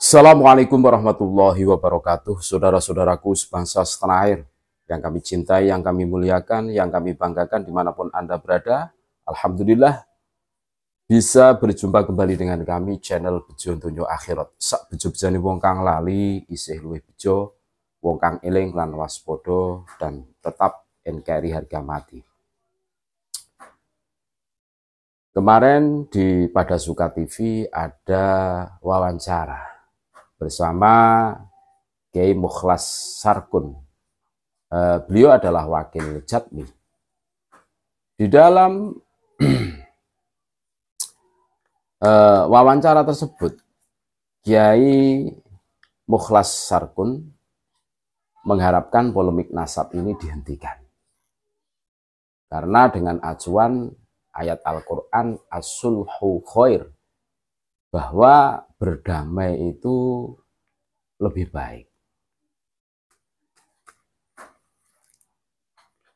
Assalamualaikum warahmatullahi wabarakatuh. Saudara-saudaraku sebangsa setanah air yang kami cintai, yang kami muliakan, yang kami banggakan dimanapun Anda berada. Alhamdulillah bisa berjumpa kembali dengan kami channel Bejo Donya Akhirat. Sak bejo bejane wong kang lali isih luwih bejo, wong kang eling lan waspada dan tetap NKRI harga mati. Kemarin di Pada Suka TV ada wawancara bersama Kiai Mukhlas Sarkun. Beliau adalah wakil Jatmi. Di dalam wawancara tersebut, Kiai Mukhlas Sarkun mengharapkan polemik nasab ini dihentikan. Karena dengan acuan ayat Al-Quran as-sulhu khair, bahwa berdamai itu lebih baik.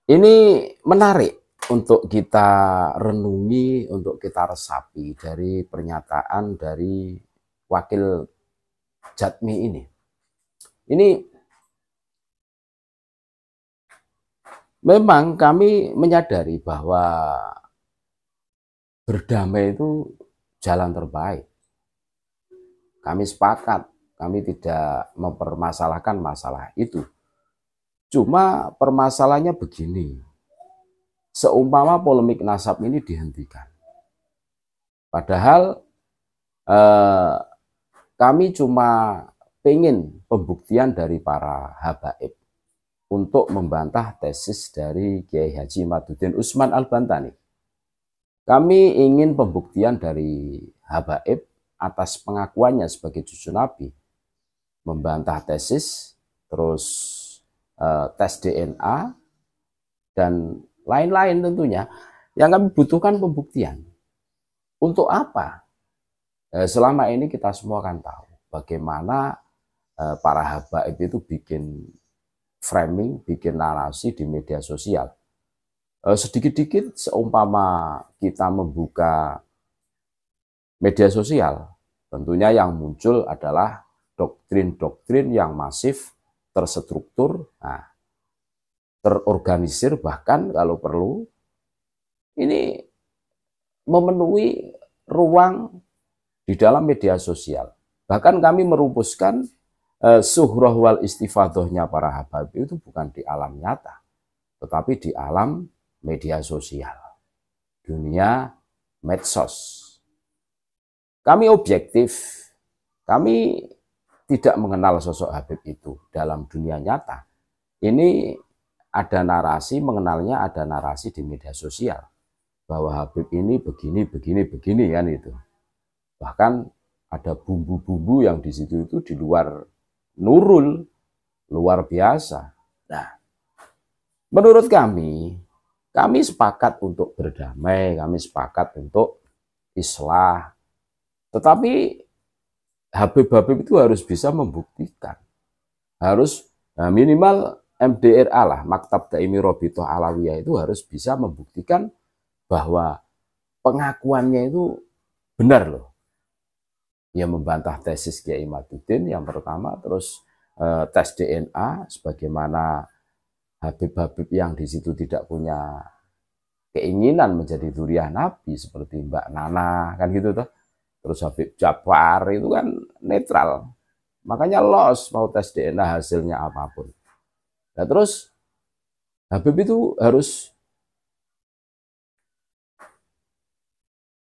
Ini menarik untuk kita renungi, untuk kita resapi dari pernyataan dari wakil Jatmi ini. Ini memang kami menyadari bahwa berdamai itu jalan terbaik. Kami sepakat, kami tidak mempermasalahkan masalah itu. Cuma permasalahannya begini, seumpama polemik nasab ini dihentikan. Padahal kami cuma pengen pembuktian dari para habaib untuk membantah tesis dari Kiai Haji Imaduddin Usman Al-Bantani. Kami ingin pembuktian dari habaib atas pengakuannya sebagai cucu Nabi, membantah tesis, terus tes DNA, dan lain-lain tentunya. Yang kami butuhkan pembuktian. Untuk apa? Selama ini kita semua kan tahu bagaimana para habaib itu bikin framing, bikin narasi di media sosial. Sedikit-dikit seumpama kita membuka media sosial, tentunya yang muncul adalah doktrin-doktrin yang masif, terstruktur, terorganisir, bahkan kalau perlu ini memenuhi ruang di dalam media sosial. Bahkan kami merumuskan suhroh wal istifadohnya para habaib itu bukan di alam nyata, tetapi di alam media sosial, dunia medsos. Kami objektif, kami tidak mengenal sosok Habib itu dalam dunia nyata. Ini ada narasi, mengenalnya ada narasi di media sosial, bahwa Habib ini begini kan itu. Bahkan ada bumbu-bumbu yang di situ itu di luar nurul, luar biasa. Nah, menurut kami sepakat untuk berdamai, kami sepakat untuk islah. Tetapi Habib-habib itu harus bisa membuktikan. Harus minimal MDRA lah, Maktab Daimi Robitoh Alawiyah itu harus bisa membuktikan bahwa pengakuannya itu benar loh. Dia membantah tesis Kiai Imaduddin yang pertama, terus tes DNA sebagaimana Habib-habib yang di situ tidak punya keinginan menjadi dzurriyyah Nabi seperti Mbak Nana kan gitu tuh. Terus Habib Jafar itu kan netral, makanya los mau tes DNA hasilnya apapun. Nah terus Habib itu harus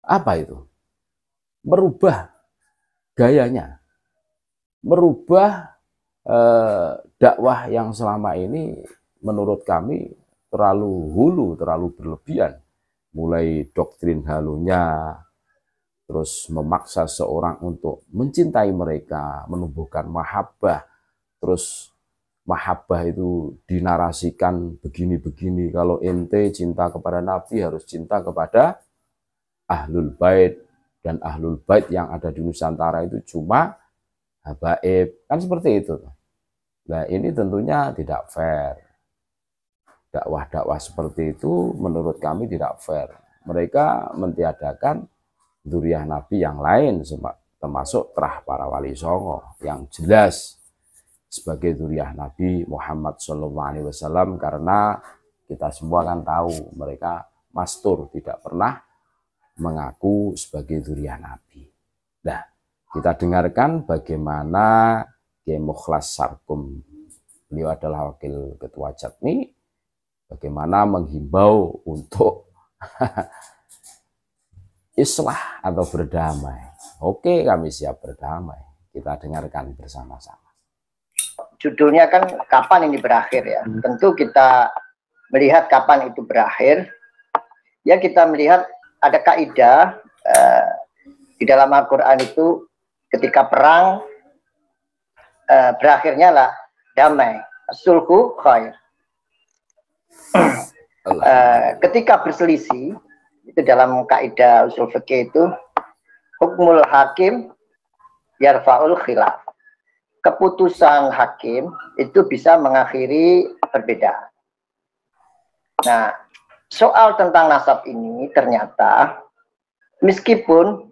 apa itu? Merubah gayanya, merubah dakwah yang selama ini menurut kami terlalu hulu, terlalu berlebihan. Mulai doktrin halunya, terus memaksa seorang untuk mencintai mereka, menumbuhkan mahabbah, terus mahabbah itu dinarasikan begini-begini, kalau ente cinta kepada Nabi harus cinta kepada Ahlul Bait, dan Ahlul Bait yang ada di Nusantara itu cuma habaib, kan seperti itu. Nah ini tentunya tidak fair. Dakwah-dakwah seperti itu menurut kami tidak fair. Mereka mentiadakan dzurriyyah Nabi yang lain, termasuk terah para wali songo yang jelas sebagai zuriyah Nabi Muhammad SAW, karena kita semua kan tahu mereka mastur, tidak pernah mengaku sebagai zuriyah Nabi. Nah, kita dengarkan bagaimana Kiai Mukhlas Sarkum, beliau adalah wakil ketua Jatmi, bagaimana menghimbau untuk islah atau berdamai. Oke, kami siap berdamai. Kita dengarkan bersama-sama. Judulnya kan kapan ini berakhir ya. Tentu kita melihat kapan itu berakhir. Ya, kita melihat ada kaidah di dalam Al-Quran itu ketika perang berakhirnya lah damai. Sulhu khair. Ketika berselisih itu dalam kaidah usul fikih itu hukmul hakim yarfa'ul khilaf. Keputusan hakim itu bisa mengakhiri perbedaan. Nah, soal tentang nasab ini ternyata meskipun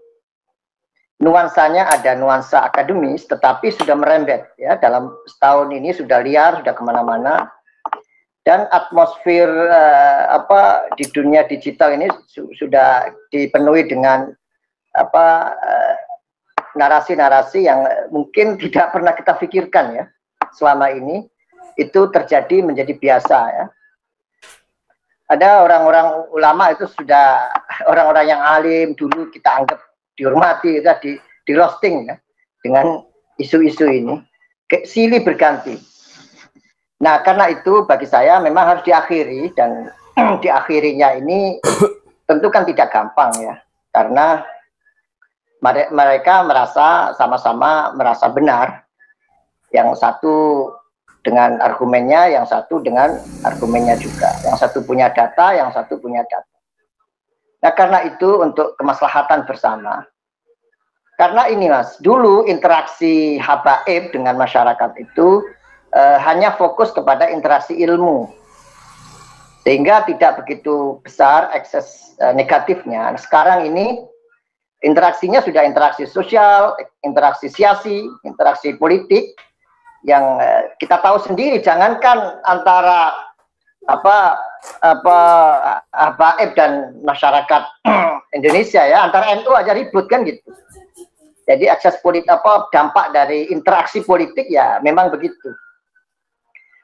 nuansanya ada nuansa akademis, tetapi sudah merembet ya, dalam setahun ini sudah liar, sudah kemana-mana, dan atmosfer di dunia digital ini sudah dipenuhi dengan narasi-narasi yang mungkin tidak pernah kita pikirkan ya selama ini, itu terjadi menjadi biasa ya. Ada orang-orang ulama itu sudah orang-orang yang alim dulu kita anggap dihormati, itu di roasting ya dengan isu-isu ini, silih berganti. Nah, karena itu bagi saya memang harus diakhiri, dan diakhirinya ini tentu kan tidak gampang ya, karena mereka merasa sama-sama merasa benar, yang satu dengan argumennya, yang satu dengan argumennya juga, yang satu punya data, yang satu punya data. Nah, karena itu untuk kemaslahatan bersama, karena ini Mas, dulu interaksi habaib dengan masyarakat itu hanya fokus kepada interaksi ilmu, sehingga tidak begitu besar ekses negatifnya. Nah, sekarang ini interaksinya sudah interaksi sosial, interaksi siasi, interaksi politik, yang kita tahu sendiri, jangankan antara habaib dan masyarakat Indonesia ya, antara NU aja ribut kan gitu. Jadi akses politik, dampak dari interaksi politik ya memang begitu.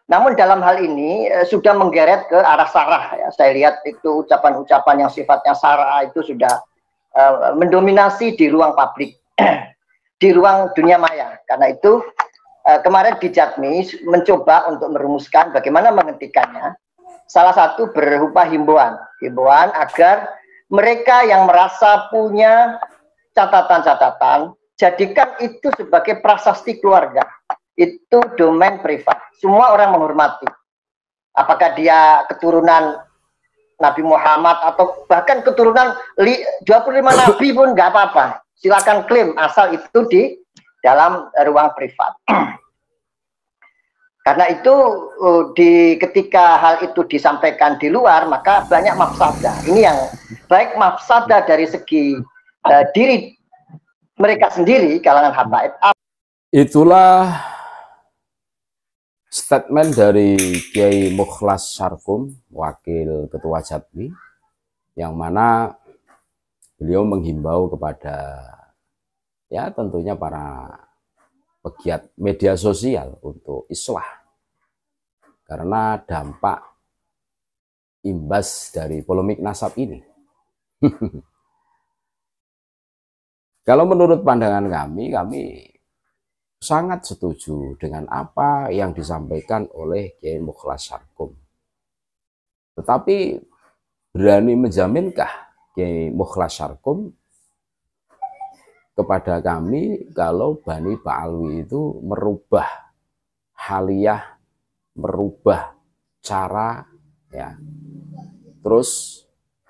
Namun dalam hal ini sudah menggeret ke arah sarah ya. Saya lihat itu ucapan-ucapan yang sifatnya sarah itu sudah mendominasi di ruang publik, di ruang dunia maya. Karena itu kemarin di Jatmi mencoba untuk merumuskan bagaimana menghentikannya. Salah satu berupa himbauan agar mereka yang merasa punya catatan-catatan, jadikan itu sebagai prasasti keluarga. Itu domain privat. Semua orang menghormati. Apakah dia keturunan Nabi Muhammad atau bahkan keturunan 25 Nabi pun nggak apa-apa. Silakan klaim, asal itu di dalam ruang privat. Karena itu ketika hal itu disampaikan di luar, maka banyak mafsadah. Ini yang baik mafsadah dari segi diri mereka sendiri, kalangan habaib. Itulah statement dari Kiai Mukhlas Sarkum, wakil ketua Jatmi, yang mana beliau menghimbau kepada ya tentunya para pegiat media sosial untuk islah, karena dampak imbas dari polemik nasab ini. Kalau menurut pandangan kami sangat setuju dengan apa yang disampaikan oleh Kiai Mukhlas Sarkum. Tetapi berani menjaminkah Kiai Mukhlas Sarkum kepada kami kalau Bani Ba'alwi itu merubah haliyah, merubah cara ya, terus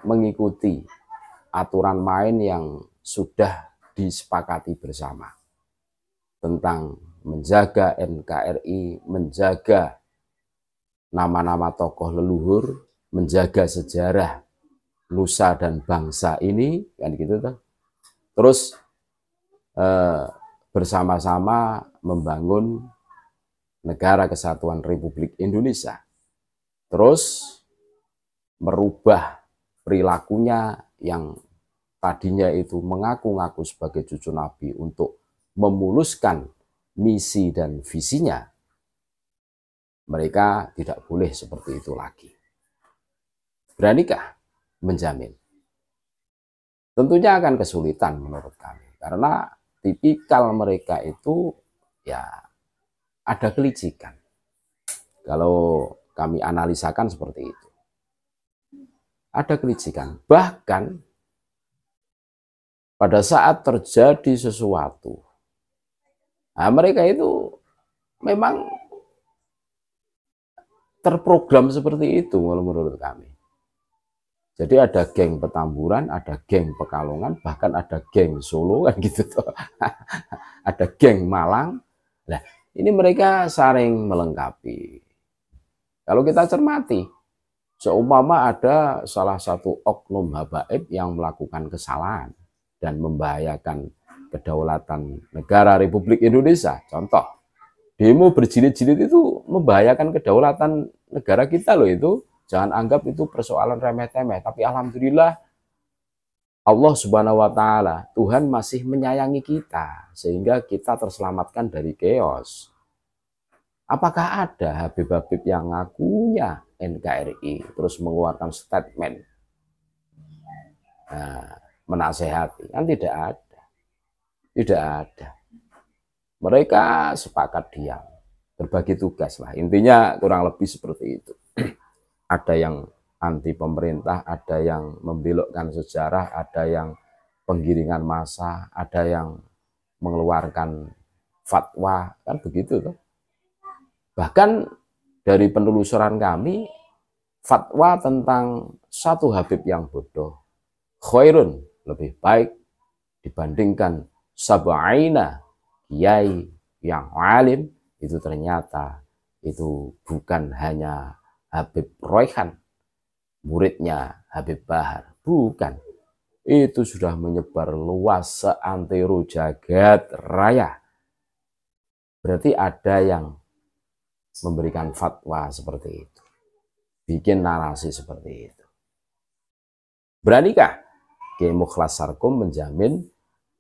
mengikuti aturan main yang sudah disepakati bersama tentang menjaga NKRI, menjaga nama-nama tokoh leluhur, menjaga sejarah nusa dan bangsa ini, kan gitu tuh. Terus bersama-sama membangun Negara Kesatuan Republik Indonesia. Terus merubah perilakunya yang tadinya itu mengaku-ngaku sebagai cucu Nabi untuk memuluskan misi dan visinya. Mereka tidak boleh seperti itu lagi. Beranikah menjamin? Tentunya akan kesulitan menurut kami, karena tipikal mereka itu ya ada kelicikan. Kalau kami analisakan seperti itu. Ada kelicikan. Bahkan pada saat terjadi sesuatu, nah mereka itu memang terprogram seperti itu menurut kami. Jadi ada geng Petamburan, ada geng Pekalongan, bahkan ada geng Solo kan gitu tuh. Ada geng Malang. Nah, ini mereka saling melengkapi. Kalau kita cermati, seumpama ada salah satu oknum habaib yang melakukan kesalahan dan membahayakan kedaulatan negara Republik Indonesia. Contoh, demo berjilid-jilid itu membahayakan kedaulatan negara kita loh itu. Jangan anggap itu persoalan remeh-temeh. Tapi alhamdulillah Allah Subhanahu wa Ta'ala, Tuhan masih menyayangi kita sehingga kita terselamatkan dari chaos. Apakah ada Habib-Habib yang ngakunya NKRI terus mengeluarkan statement menasehati? Kan tidak ada. Tidak ada. Mereka sepakat diam, berbagi tugas lah. Intinya kurang lebih seperti itu. Ada yang anti pemerintah, ada yang membelokkan sejarah, ada yang penggiringan massa, ada yang mengeluarkan fatwa, kan begitu tuh. Bahkan dari penelusuran kami, fatwa tentang satu Habib yang bodoh, khairun, lebih baik dibandingkan sab'ina kiai yang alim, itu ternyata itu bukan hanya Habib Royhan, muridnya Habib Bahar, bukan. Itu sudah menyebar luas seantero jagat raya. Berarti ada yang memberikan fatwa seperti itu, bikin narasi seperti itu. Beranikah Kiai Mukhlas Sarkom menjamin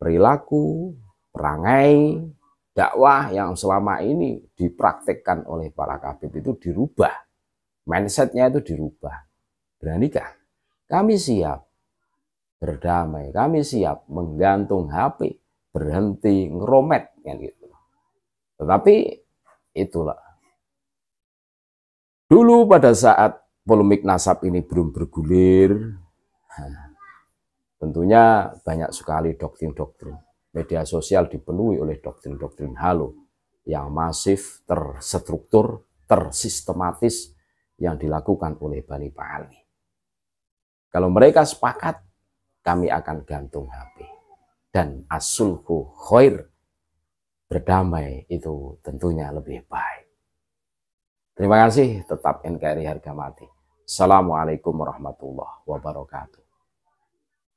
perilaku, perangai, dakwah yang selama ini dipraktekkan oleh para Habib itu dirubah, mindsetnya itu dirubah? Beranikah? Kami siap berdamai, kami siap menggantung HP, berhenti ngeromet kan gitu. Tetapi itulah, dulu pada saat polemik nasab ini belum bergulir, tentunya banyak sekali doktrin-doktrin. Media sosial dipenuhi oleh doktrin-doktrin halu yang masif, terstruktur, tersistematis yang dilakukan oleh Bani Pahali. Kalau mereka sepakat, kami akan gantung HP. Dan as-sulhu khair, berdamai itu tentunya lebih baik. Terima kasih, tetap NKRI harga mati. Assalamualaikum warahmatullahi wabarakatuh.